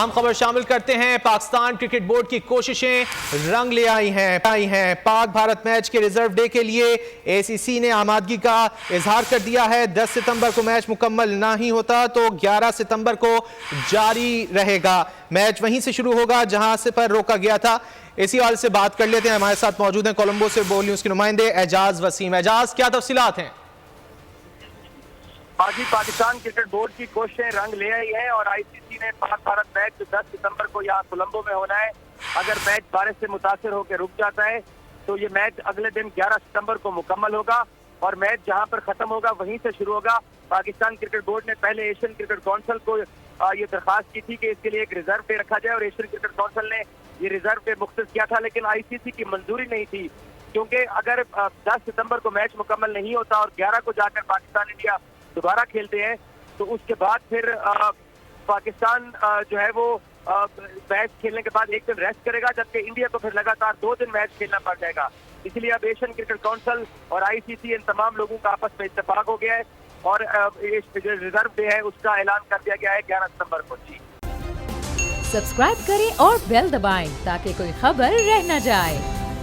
ہم خبر شامل کرتے ہیں۔ پاکستان کرکٹ بورڈ کی کوششیں رنگ لے آئی ہیں۔ پاک بھارت میچ کے ریزرو ڈے کے لیے اے سی سی نے آمادگی کا اظہار کر دیا ہے۔ 10 ستمبر کو میچ مکمل نہ ہی ہوتا تو 11 ستمبر کو جاری رہے گا۔ میچ وہیں سے شروع ہوگا جہاں سے پر روکا گیا تھا۔ اسی حوالے سے بات کر لیتے ہیں، ہمارے ساتھ موجود ہیں کولمبو سے بول نیوز کے نمائندے اعجاز وسیم۔ اعجاز، کیا تفصیلات ہیں؟ پاکستان کرکٹ بورڈ کی کوششیں رنگ لے آئی ہیں اور آئی سی سی نے پاک بھارت میچ 10 ستمبر کو یہاں کولمبو میں ہونا ہے۔ اگر میچ بارش سے متاثر ہو کے رک جاتا ہے تو یہ میچ اگلے دن 11 ستمبر کو مکمل ہوگا اور میچ جہاں پر ختم ہوگا وہیں سے شروع ہوگا۔ پاکستان کرکٹ بورڈ نے پہلے ایشین کرکٹ کونسل کو یہ درخواست کی تھی کہ اس کے لیے ایک ریزرو ڈے رکھا جائے اور ایشین کرکٹ کونسل نے یہ ریزرو ڈے مختص کیا تھا، لیکن آئی سی سی کی منظوری نہیں تھی، کیونکہ اگر 10 ستمبر کو میچ مکمل نہیں ہوتا اور 11 کو جا کر پاکستان انڈیا دوبارہ کھیلتے ہیں تو اس کے بعد پھر پاکستان جو ہے وہ میچ کھیلنے کے بعد ایک دن ریسٹ کرے گا، جبکہ انڈیا کو پھر لگاتار 2 دن میچ کھیلنا پڑ جائے گا۔ اس لیے اب ایشین کرکٹ کونسل اور آئی سی سی ان تمام لوگوں کا آپس میں اتفاق ہو گیا ہے اور جو ریزرو ڈے ہے اس کا اعلان کر دیا گیا ہے 11 ستمبر کو۔ سبسکرائب کریں اور بیل دبائیں تاکہ کوئی خبر رہ نہ جائے۔